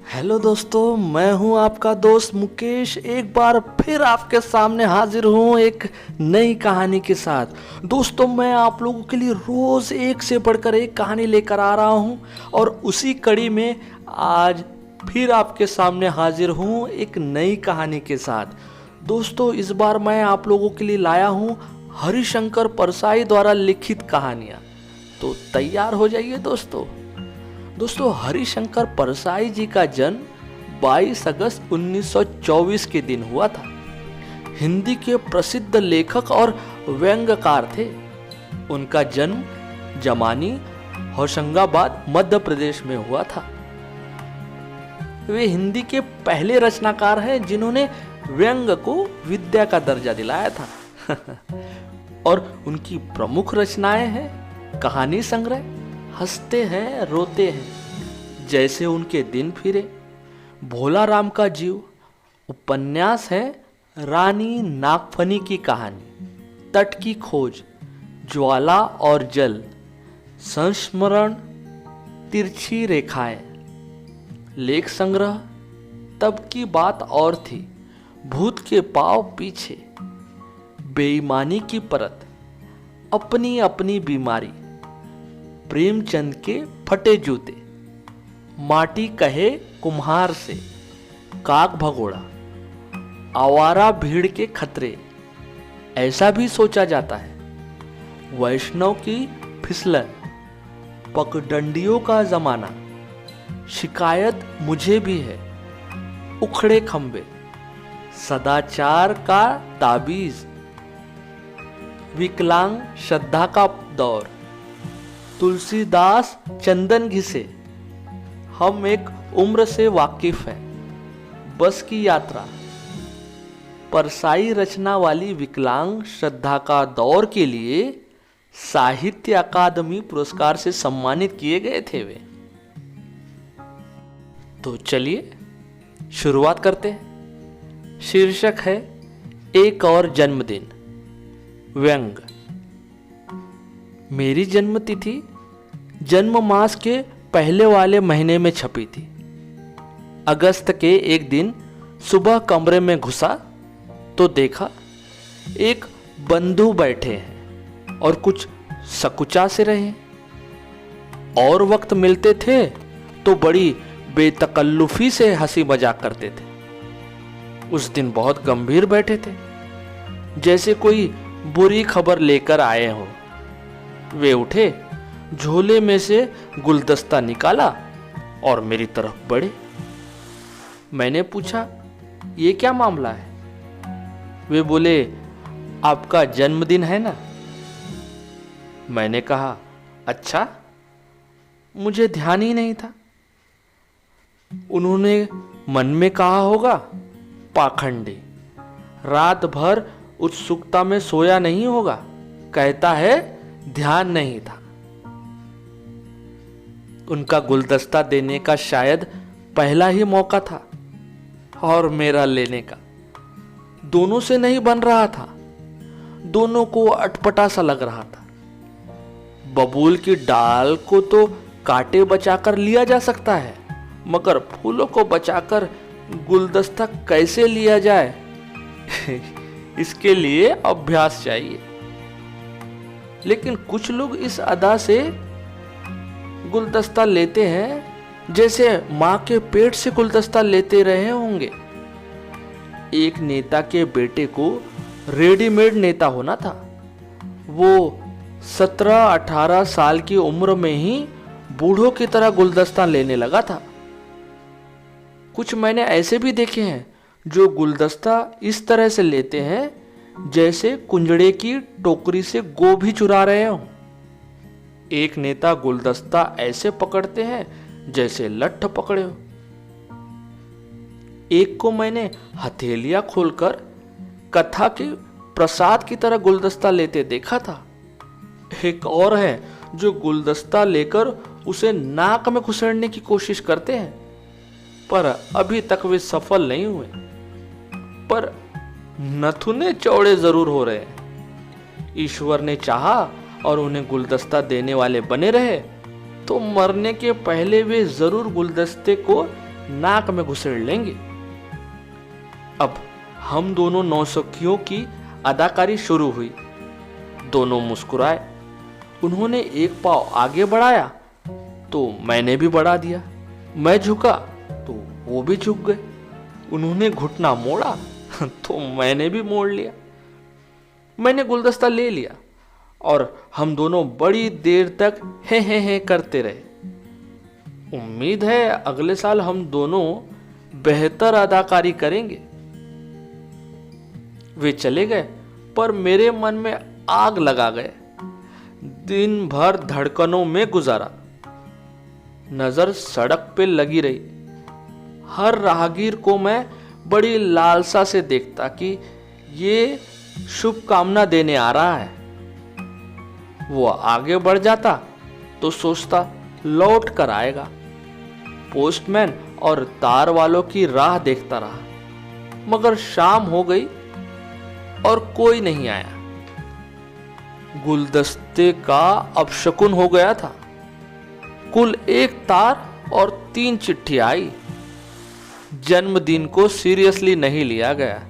Hello दोस्तों, मैं हूं आपका दोस्त मुकेश। एक बार फिर आपके सामने हाजिर हूं एक नई कहानी के साथ। दोस्तों, मैं आप लोगों के लिए रोज एक से बढ़कर एक कहानी लेकर आ रहा हूं और उसी कड़ी में आज फिर आपके सामने हाजिर हूं एक नई कहानी के साथ। दोस्तों, इस बार मैं आप लोगों के लिए लाया हूं हरिशंकर परसाई द्वारा लिखित कहानियां। तो तैयार हो जाइए दोस्तों। हरिशंकर परसाई जी का जन्म 22 अगस्त 1924 के दिन हुआ था। हिंदी के प्रसिद्ध लेखक और व्यंग्यकार थे। उनका जन्म जमानी, होशंगाबाद, मध्य प्रदेश में हुआ था। वे हिंदी के पहले रचनाकार हैं जिन्होंने व्यंग्य को विद्या का दर्जा दिलाया था। और उनकी प्रमुख रचनाएं हैं कहानी संग्रह हंसते हैं रोते हैं, जैसे उनके दिन फिरे, भोला राम का जीव, उपन्यास है रानी नागफनी की कहानी, तट की खोज, ज्वाला और जल, संस्मरण, तिरछी रेखाएं, लेख संग्रह, तब की बात और थी, भूत के पांव पीछे, बेईमानी की परत, अपनी अपनी बीमारी, प्रेमचंद के फटे जूते, माटी कहे कुम्हार से, काग भगोड़ा, आवारा भीड़ के खतरे, ऐसा भी सोचा जाता है, वैष्णव की फिसलन, पगडंडियों का जमाना, शिकायत मुझे भी है, उखड़े खंबे, सदाचार का ताबीज, विकलांग श्रद्धा का दौर, तुलसीदास चंदन घिसे, हम एक उम्र से वाकिफ हैं, बस की यात्रा, परसाई रचना वाली विकलांग श्रद्धा का दौर के लिए साहित्य अकादमी पुरस्कार से सम्मानित किए गए थे वे। तो चलिए शुरुआत करते हैं। शीर्षक है एक और जन्मदिन। व्यंग। मेरी जन्म तिथि जन्म मास के पहले वाले महीने में छपी थी। अगस्त के एक दिन सुबह कमरे में घुसा तो देखा एक बंधु बैठे हैं और कुछ सकुचा से रहे, और वक्त मिलते थे तो बड़ी बेतकल्लुफी से हंसी मजाक करते थे। उस दिन बहुत गंभीर बैठे थे, जैसे कोई बुरी खबर लेकर आए हो। वे उठे, झोले में से गुलदस्ता निकाला और मेरी तरफ बढ़े। मैंने पूछा, ये क्या मामला है? वे बोले, आपका जन्मदिन है ना? मैंने कहा, अच्छा, मुझे ध्यान ही नहीं था। उन्होंने मन में कहा होगा, पाखंडी, रात भर उत्सुकता में सोया नहीं होगा, कहता है ध्यान नहीं था। उनका गुलदस्ता देने का शायद पहला ही मौका था और मेरा लेने का। दोनों से नहीं बन रहा था, दोनों को अटपटा सा लग रहा था। बबूल की डाल को तो कांटे बचाकर लिया जा सकता है, मगर फूलों को बचाकर गुलदस्ता कैसे लिया जाए? इसके लिए अभ्यास चाहिए। लेकिन कुछ लोग इस अदा से गुलदस्ता लेते हैं जैसे मां के पेट से गुलदस्ता लेते रहे होंगे। एक नेता के बेटे को रेडीमेड नेता होना था। वो 17-18 साल की उम्र में ही बूढ़ों की तरह गुलदस्ता लेने लगा था। कुछ मैंने ऐसे भी देखे हैं जो गुलदस्ता इस तरह से लेते हैं जैसे कुंजड़े की टोकरी से गोभी चुरा रहे हो। एक नेता गुलदस्ता ऐसे पकड़ते हैं जैसे लट्ठ पकड़े हो। एक को मैंने हथेलियां खोलकर कथा के प्रसाद की तरह गुलदस्ता लेते देखा था। एक और है जो गुलदस्ता लेकर उसे नाक में घुसेड़ने की कोशिश करते हैं, पर अभी तक वे सफल नहीं हुए। पर नथुने चौड़े जरूर हो रहे हैं। ईश्वर ने चाहा और उन्हें गुलदस्ता देने वाले बने रहे तो मरने के पहले वे जरूर गुलदस्ते को नाक में घुसेड़ लेंगे। अब हम दोनों नौसखियों की अदाकारी शुरू हुई। दोनों मुस्कुराए। उन्होंने एक पाँव आगे बढ़ाया तो मैंने भी बढ़ा दिया। मैं झुका तो वो भी झुक गए। उन्होंने घुटना मोड़ा तो मैंने भी मोड़ लिया। मैंने गुलदस्ता ले लिया और हम दोनों बड़ी देर तक हे करते रहे। उम्मीद है अगले साल हम दोनों बेहतर अदाकारी करेंगे। वे चले गए पर मेरे मन में आग लगा गए। दिन भर धड़कनों में गुजारा। नजर सड़क पे लगी रही। हर राहगीर को मैं बड़ी लालसा से देखता कि ये शुभकामना देने आ रहा है। वो आगे बढ़ जाता तो सोचता लौट कर आएगा। पोस्टमैन और तार वालों की राह देखता रहा, मगर शाम हो गई और कोई नहीं आया। गुलदस्ते का अपशकुन हो गया था। कुल 1 तार और 3 चिट्ठी आई। जन्मदिन को सीरियसली नहीं लिया गया।